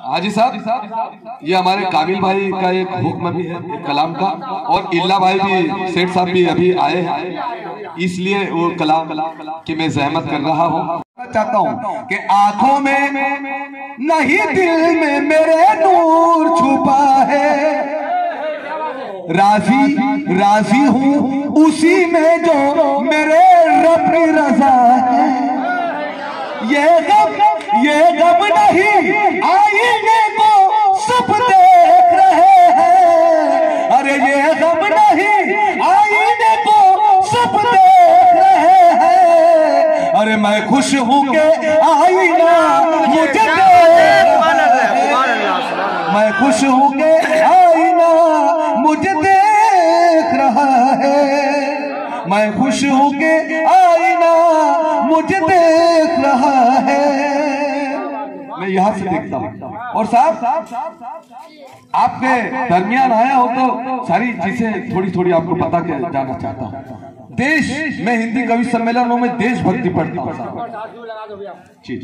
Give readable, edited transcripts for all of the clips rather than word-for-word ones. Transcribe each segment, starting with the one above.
हाजी साहब, ये हमारे काबिल भाई का एक हुक्म भी है, एक कलाम का, और इल्ला भाई भी, सेठ साहब भी अभी आए हैं, इसलिए वो कलाम की मैं जहमत कर रहा हूँ। चाहता हूँ कि आंखों में नहीं दिल में मेरे नूर छुपा है, राजी राजी हूँ उसी में जो मेरे रब की रजा है। ये गम नहीं आईने को सब देख रहे हैं, अरे ये गम नहीं आईने को सब देख रहे हैं, अरे मैं खुश हूँ के आईना मुझे देख रहा है, मैं खुश हूँ के आईना मुझे देख रहा है, मैं खुश हूँ के आईना मुझे देख रहा है। मैं यहाँ से देखता हूँ। और साहब आपके दरमियान आया हो तो सारी चीजें थोड़ी थोड़ी आपको पता के जाना चाहता हूँ। देश में हिंदी कवि सम्मेलनों में देशभक्ति पढ़ता हूँ। जी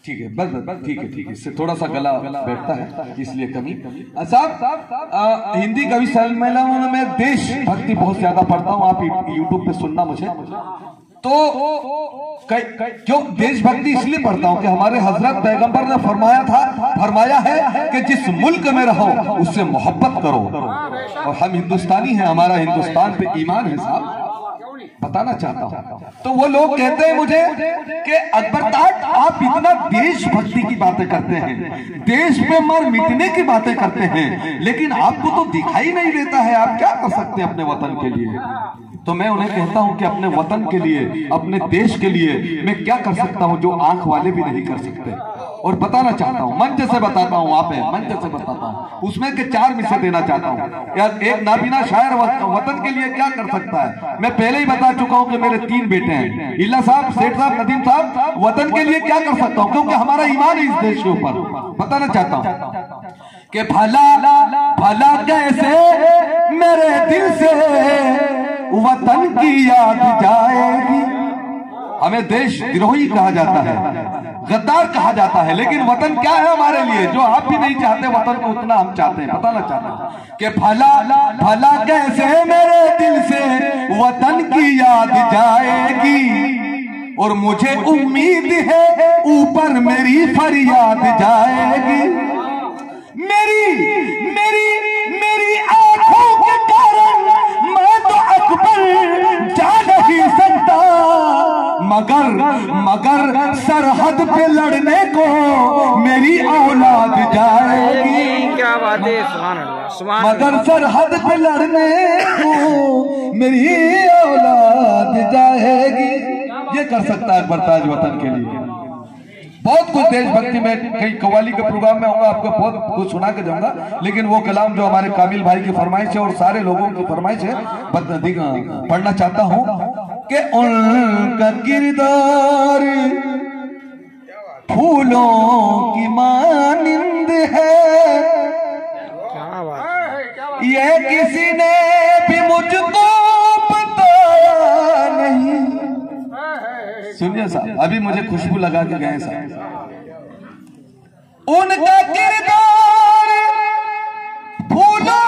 ठीक है, बस ठीक है, इससे थोड़ा सा गला बैठता है इसलिए कमी। साहब हिंदी कवि सम्मेलनों में देशभक्ति बहुत ज्यादा पढ़ता हूँ, आप यूट्यूब पे सुनना मुझे। तो क्यों देशभक्ति इसलिए पढ़ता हूँ कि हमारे हजरत पैगंबर ने फरमाया है कि जिस मुल्क में रहो उससे मोहब्बत करो, और हम हिंदुस्तानी हैं, हमारा हिंदुस्तान पे ईमान है साहब, बताना चाहता हूँ। तो वो लोग कहते हैं मुझे कि अकबर ताट आप इतना देशभक्ति की बातें करते हैं, देश में मर मिटने की बातें करते हैं, लेकिन आपको तो दिखाई नहीं देता है, आप क्या कर सकते हैं अपने वतन के लिए? तो मैं उन्हें कहता हूं कि अपने वतन के लिए, अपने देश के लिए मैं क्या कर सकता हूं जो आंख वाले भी नहीं कर सकते, और बताना चाहता हूं, मंच से बताता हूं, आप मंच से बताता हूं, उसमें के 4 मिसरे देना चाहता हूं। यार एक नाबीना शायर वतन के लिए क्या कर सकता है? मैं पहले ही बता चुका हूं कि मेरे 3 बेटे हैं, इल्ला साहब, सेठ साहब, नदीम साहब, वतन के लिए क्या कर सकता हूं क्योंकि हमारा ईमान है इस देश के ऊपर। बताना चाहता हूं कि भला कैसे मेरे दिल से वतन की याद जाएगी। हमें देशद्रोही कहा जाता है, गद्दार कहा जाता है, लेकिन वतन क्या है हमारे लिए? जो आप भी नहीं चाहते वतन को उतना हम चाहते हैं। बताना चाहता हूं कि भला कैसे मेरे दिल से वतन की याद जाएगी, और मुझे उम्मीद है ऊपर मेरी फरियाद जाएगी। मेरी आंखों के कारण मैं तो अकबर जा नहीं सकता, मगर सरहद पे लड़ने को मेरी औलाद जाएगी। क्या बात है, सुभान अल्लाह, सुभान अल्लाह। मगर सरहद पे लड़ने को मेरी औलाद जाएगी। ये कर सकता है अकबर ताज वतन के लिए। बहुत कुछ देशभक्ति में, कई कव्वाली के प्रोग्राम में होगा, आपको बहुत कुछ सुना के जाऊंगा, लेकिन वो कलाम जो हमारे काबिल भाई की फरमाइश है और सारे लोगों की फरमाइश है, पढ़ना चाहता हूं कि उनका किरदार फूलों की मानिंद है, ये किसी ने भी मुझको बताया नहीं। सुनिए साहब, अभी मुझे खुशबू लगा के गए साहब। उनका किरदार फूलों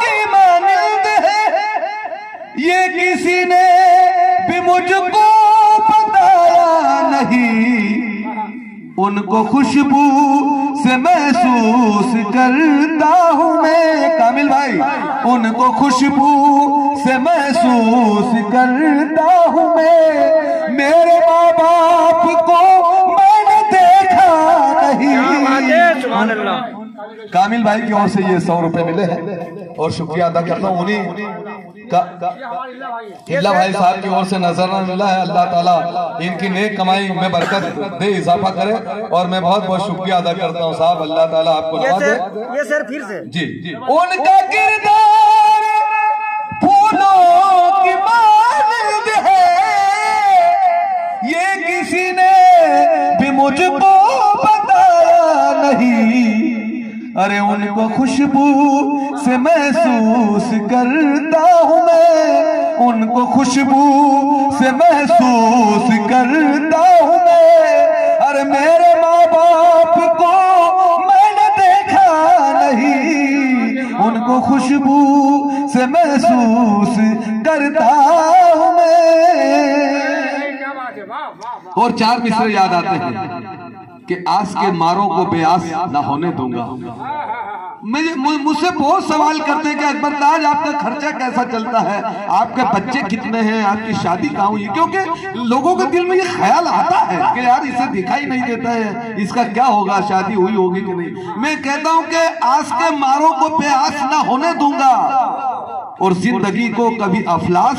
की मानिंद है, ये किसी ने भी मुझको बताया नहीं। उनको खुशबू से महसूस करता हूँ मैं, कामिल भाई, उनको खुशबू से महसूस करता हूँ मैं। मेरे माँ बाप को मैंने देखा नहीं। सुभान अल्लाह। कामिल भाई की ओर से ये 100 रुपए मिले हैं और शुक्रिया अदा करता हूँ उन्हीं का, इल्ला भाई साहब की ओर से नजराना मिला है। अल्लाह ताला इनकी नेक कमाई में बरकत दे, इजाफा करे, और मैं बहुत बहुत शुक्रिया अदा करता हूँ साहब। अल्लाह ताला आपको नवाज दे। ये सर फिर से जी। उनका किरदार फूलों की मानिंद है, ये किसी ने भी मुझको बताया नहीं। अरे उनको खुशबू से महसूस करता हूँ मैं, उनको खुशबू से महसूस करता हूँ मैं। अरे मेरे खुशबू से महसूस करता हूँ मैं। और 4 मिसरे याद आते हैं कि आस के मारों को बेआस ना होने दूंगा। मुझसे बहुत सवाल करते हैं कि अकबर ताज आपका खर्चा कैसा चलता है, आपके बच्चे कितने हैं, आपकी शादी कहाँ हुई, क्योंकि लोगों के दिल में ये ख्याल आता है कि यार इसे दिखाई नहीं देता है, इसका क्या होगा, शादी हुई होगी कि नहीं। मैं कहता हूं कि आस के मारों को बेआस ना होने दूंगा और जिंदगी को कभी अफलास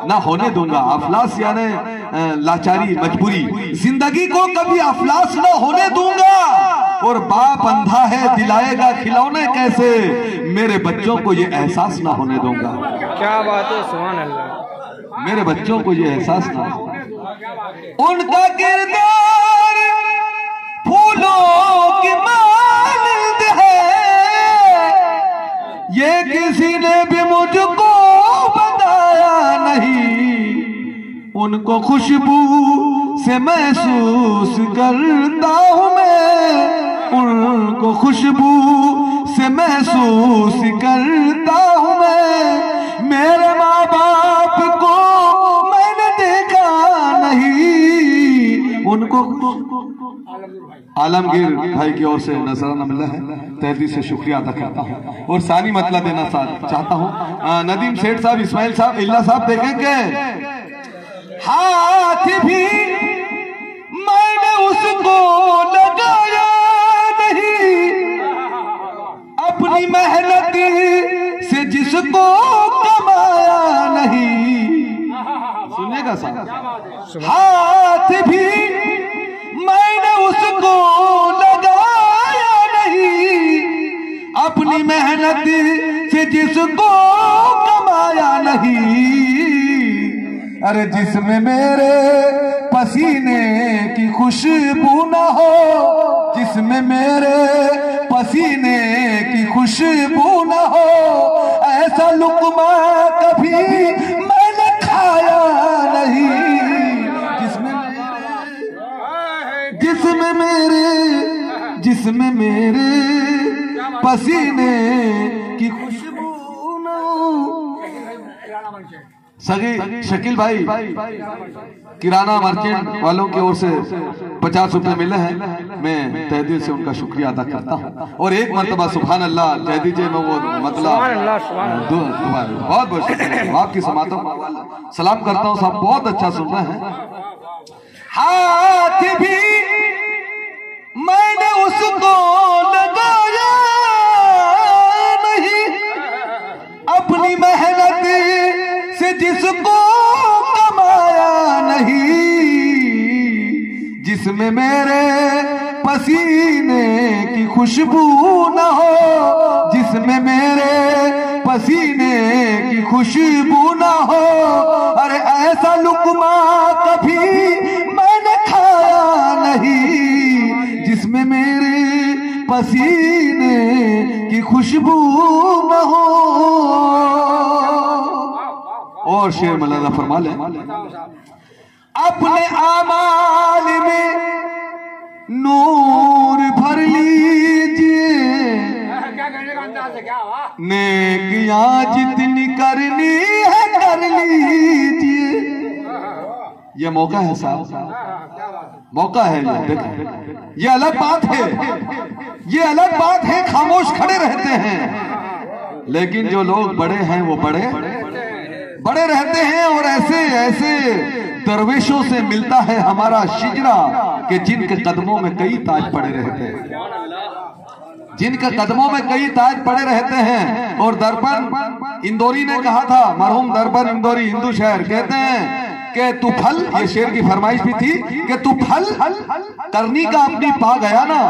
ना होने दूंगा। अफलास यानी लाचारी, मजबूरी। जिंदगी को कभी अफलास ना होने दूंगा और बाप अंधा है दिलाएगा खिलौने कैसे, मेरे बच्चों को ये एहसास ना होने दूंगा। क्या बात है, सुभान अल्लाह। मेरे बच्चों को ये एहसास ना। उनका किरदार फूलों की मानंद है, ये किसी ने भी मुझको बताया नहीं। उनको खुशबू से महसूस करता हूँ मैं, उनको खुशबू से महसूस करता हूँ मैं। मेरे माँ बाप को मैंने देखा नहीं, उनको आलमगीर भाई की ओर से नजराना मिला है, तहे दिल से शुक्रिया अदा करता हूँ। और सानी मतलब देना चाहता हूँ। नदीम सेठ साहब, इस्माइल साहब, इल्ला साहब देखेंगे हाथ भी मैंने उसको लगाया नहीं, अपनी मेहनत से जिसको कमाया नहीं। सुनिएगा साहब, हाथ भी मैंने उसको लगाया नहीं, अपनी मेहनत से जिसको कमाया नहीं। अरे जिसमें मेरे पसीने की खुशबू ना हो, जिसमें मेरे पसीने की खुशबू ना हो, ऐसा लुक़मा कभी मैंने खाया नहीं। जिसमें मेरे पसीने की खुशबू ना हो। सगे शकील भाई किराना मार्केट वालों की ओर से 50 रुपए मिले हैं, मैं तहे दिल से उनका शुक्रिया अदा करता हूँ। और एक मरतबा सुभान अल्लाह कह दीजिए, मैं वो मतलब बहुत बहुत शुक्रिया आपकी समातों को सलाम करता हूँ। साहब बहुत अच्छा सुन रहे हैं। हाथ भी मैंने उसको लगाया नहीं, अपनी मेहनत से जिसको कमाया नहीं। जिसमें मेरे पसीने की खुशबू न हो, जिसमें मेरे पसीने की खुशबू न हो, अरे ऐसा लुक़मा कभी मैंने खाया नहीं। जिसमें मेरे पसीने की खुशबू न हो। और शेर मौलाना फरमा ले, अपने आमाल में नूर भर लीजिए, नेकियां जितनी करनी है कर लीजिए। ये मौका है साहब, मौका है ये। देखो ये अलग बात है, ये अलग बात है खामोश खड़े रहते हैं, लेकिन जो लोग बड़े हैं वो बड़े रहते हैं। और ऐसे ऐसे दरवेशों से मिलता है हमारा शिजरा कि जिनके कदमों में कई ताज पड़े रहते हैं, जिनके कदमों में कई ताज पड़े रहते हैं। और दर्पण इंदौरी ने कहा था, मरहूम दर्पण इंदौरी हिंदू शहर, कहते हैं कि तू फल, ये शेर की फरमाइश भी थी कि तू फल करनी का अपनी पा गया ना,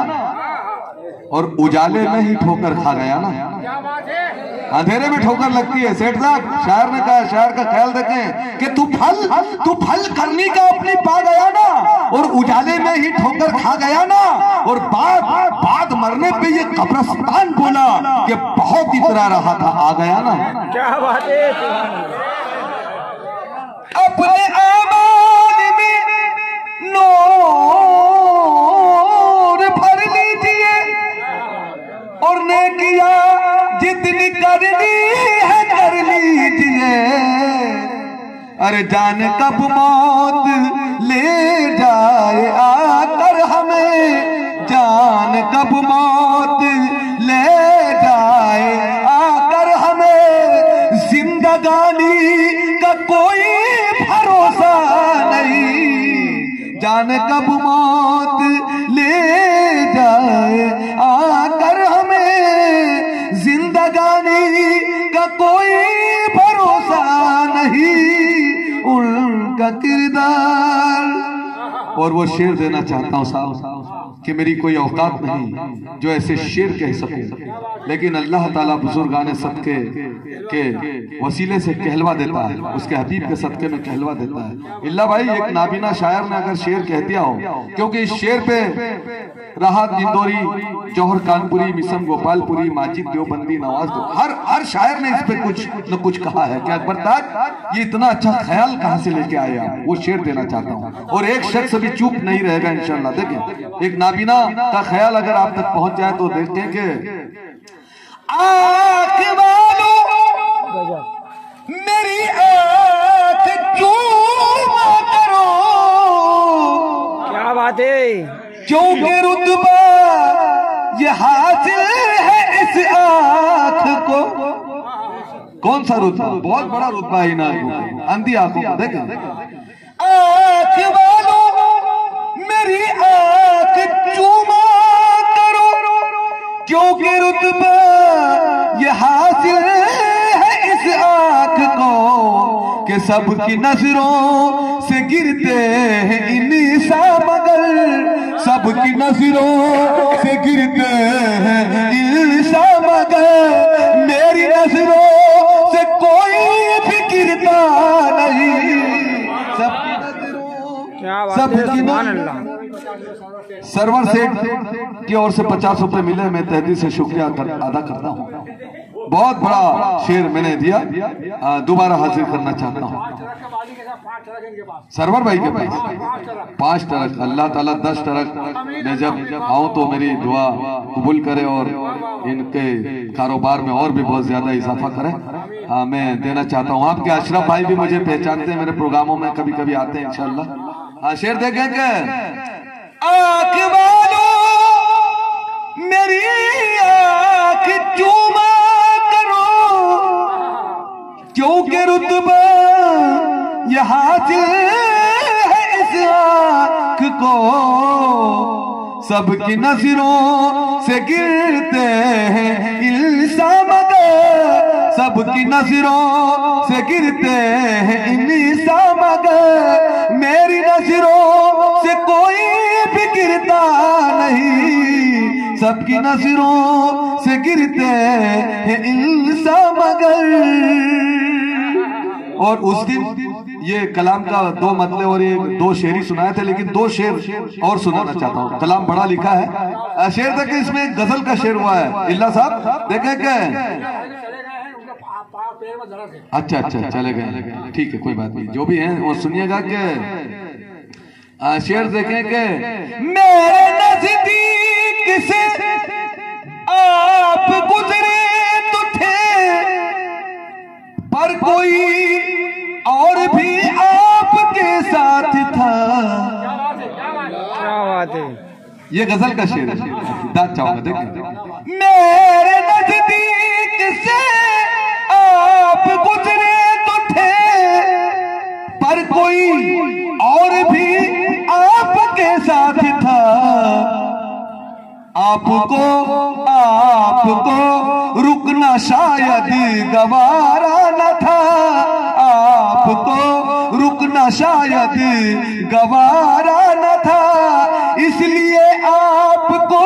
और उजाले में ही ठोकर खा गया ना। अंधेरे में ठोकर लगती है। सेठ साहब शायर ने कहा, शायर का ख्याल रखें कि तू फल करनी का अपनी पा गया ना, और उजाले में ही ठोकर खा गया ना। और बाद मरने पे ये कब्रिस्तान बोला कि बहुत इतरा रहा था, आ गया ना। क्या बात है। अपने आमाल में नूर भर लीजिए और नेकियां जितनी करनी है कर लीजिए, अरे जान कब मौत ले जाए आकर हमें, जान कब मौत ले जाए आकर हमें, जिंदगानी का कोई भरोसा नहीं, जान कब मौत ले जाए आकर हमें, जिंदगानी का कोई भरोसा नहीं, उनका किरदार। और वो शेर देना चाहता हूं साहब कि मेरी कोई औकात नहीं जो ऐसे शेर कह सकूं, लेकिन अल्लाह ताला बुजुर्गाने सदके के वसीले से कहलवा देता है, उसके हबीब के सदके में कहलवा देता है। इल्ला भाई एक नाबीना शायर ने अगर शेर कह दिया हो, क्योंकि इस शेर पे राहत इंदौरी, जौहर कानपुरी, मिसम गोपालपुरी, माजिद देवबंदी, नवाज हर शायर ने इस पे कुछ न कुछ कहा है कि अकबर ताज ये इतना अच्छा ख्याल कहां से लेके आए आप, वो शेर देना चाहता हूं। और एक शख्स भी चुप नहीं रहेगा इंशाल्लाह। देखें एक नाबीना का ख्याल अगर आप तक पहुंच जाए तो देखें कि आंख वालों मेरी आंख चूमा करो, क्या बात है, क्योंकि रुतबा ये हासिल है इस आंख को। कौन सा रुतबा? बहुत बड़ा रुतबा है इन आंखों, अंधी आंखों को। देखें आंख वालों मेरी आंख चूमा करो, क्योंकि रुतबा ये हासिल है इस आंख को, कि सबकी नजरों से गिरते हैं इंसा मगर, सबकी नजरों से गिरते हैं इंसा मगर, मेरी नजरों से कोई भी गिरता नहीं, सबकी नजरों, सबकी नजरों। सरवर सेठ की ओर से 50 रुपए मिले, मैं तहदील से शुक्रिया अदा करता हूँ। बहुत बड़ा शेर मैंने दिया, दोबारा हाजिर करना चाहता हूँ सरवर भाई के पास। 5 ट्रक, अल्लाह ताला 10 ट्रक में जब आऊं तो मेरी दुआ कबूल करे और इनके कारोबार में और भी बहुत ज्यादा इजाफा करे। मैं देना चाहता हूँ। आपके अशरफ भाई भी मुझे पहचानते हैं, मेरे प्रोग्रामों में कभी कभी आते हैं इंशाल्लाह। शेर देखेंगे आंख वालों मेरी आंख चूमा करो, क्योंकि रुतबा ये हासिल है इस आंख को, सबकी नजरों से गिरते हैं इंसान मगर, सबकी नजरों से गिरते हैं इंसान मगर, मेरी नजरों से कोई भी गिरता नहीं, सबकी नजरों से गिरते हैं इंसान मगर। और उस दिन ये कलाम का 2 मतले और ये 2 शेरी सुनाए थे, लेकिन 2 शेर और सुनाना चाहता हूँ। कलाम बड़ा लिखा है, शेर तक इसमें एक गजल का शेर हुआ है। इल्ला साहब देखें क्या? अच्छा अच्छा चले गए, ठीक है कोई बात नहीं, जो भी है वो सुनिएगा। के शेर देखें के मेरे नजदीक से आप गुजरे तो थे, पर कोई और भी आपके साथ था। क्या बात है, ये गजल का शेर है, दाद चाहूंगा। देखें मेरे नजदीक से आप गुजरे तो थे, पर कोई और भी आपके साथ था। आपको रुकना शायद गवारा न था, आपको रुकना शायद गवारा न था, इसलिए आपको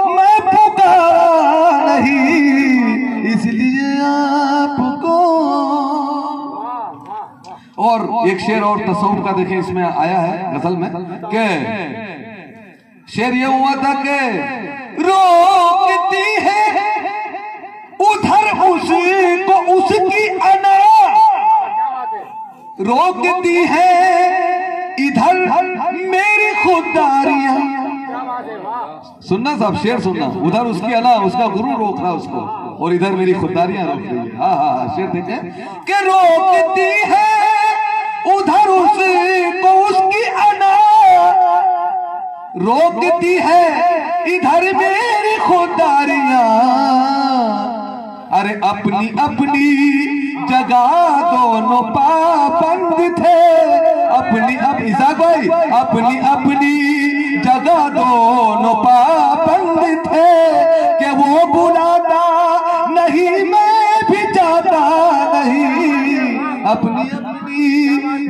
मैं पुकारा नहीं, इसलिए आपको। और एक शेर और तसव्वुफ का देखें इसमें आया है गजल में के शेर ये हुआ था कि रोकती है उधर उसको उसकी अना, रोकती है इधर मेरी खुदारियां। सुनना साहब, शेर सुनना। उधर उसकी अना, उसका गुरु रोक रहा उसको, और इधर मेरी खुददारियां रोक रही है। हाँ हाँ शेर देखें कि रोकती है उधर उसको उसकी अना, रोकती है इधर मेरी खुददारियां, अरे अपनी अपनी जगह दोनों पाबंद थे, अपनी इसाक भाई अपनी अपनी जगह दोनों पाबंद थे, कि वो बुलाता नहीं मैं भी जाता नहीं, अपनी अपनी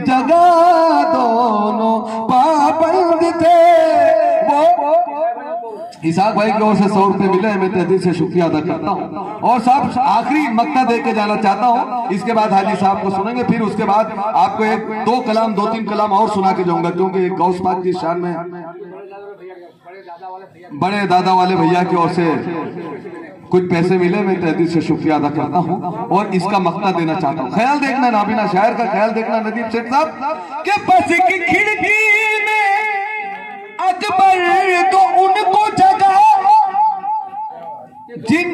जगह दोनों पाबंद थे। वो इसाक भाई की ओर से 100 रुपए मिले, मैं तहे दिल से शुक्रिया अदा करता हूँ। और साहब आखिरी मक्ता दे के जाना चाहता हूँ, इसके बाद हाजी साहब को सुनेंगे, फिर उसके बाद आपको एक दो तीन कलाम और सुना के जाऊंगा, क्योंकि गौस पाक की शान में बड़े दादा वाले भैया की ओर से कुछ पैसे मिले, मैं तहे दिल से शुक्रिया अदा करता हूँ और इसका मक्ता देना चाहता हूँ। ख्याल देखना नाबिना शायर का, ख्याल देखना नदीम सेठ साहब के बस की खिड़की में अकबर तो उनको जगह, जिन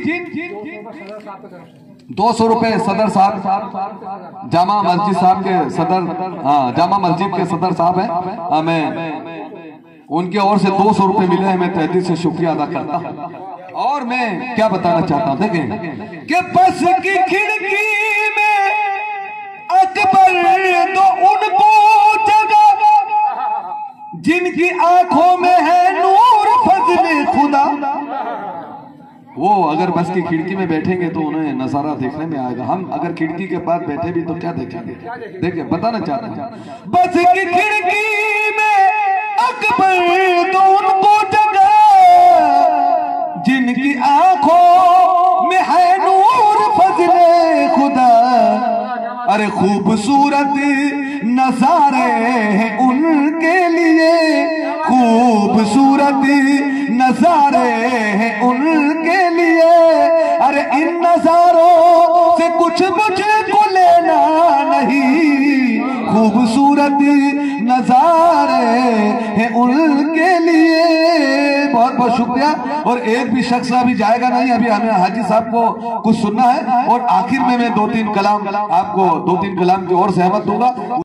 200 रुपए सदर साहब जामा मस्जिद साहब के सदर, हाँ जामा मस्जिद के सदर साहब हैं, हमें उनके ओर से 200 रुपए मिले हैं, मैं तहे दिल से शुक्रिया अदा करता हूँ। और मैं क्या बताना चाहता हूँ देखें कि बस की खिड़की में अकबर तो उनको जगह, जिनकी आंखों में है नूर फजल खुदा, वो अगर बस की खिड़की में बैठेंगे तो उन्हें नजारा देखने में आएगा। हम अगर खिड़की के पास बैठे भी तो क्या देखेंगे? देखिए बताना चाहते हैं, बस की खिड़की में अकबर तो उनको जगह, जिनकी आंखों में है नूर फजले खुदा, अरे खूबसूरत नजारे हैं उनके लिए, खूबसूरत नजारे हैं उनके लिए, अरे इन नजारों से कुछ मुझको लेना नहीं, खूबसूरत नजारे हैं उनके लिए। बहुत बहुत शुक्रिया। और एक भी शख्स अभी जाएगा नहीं, अभी हमें हाजी साहब को कुछ सुनना है और आखिर में मैं 2-3 कलाम आपको 2-3 कलाम की और सहमत दूंगा।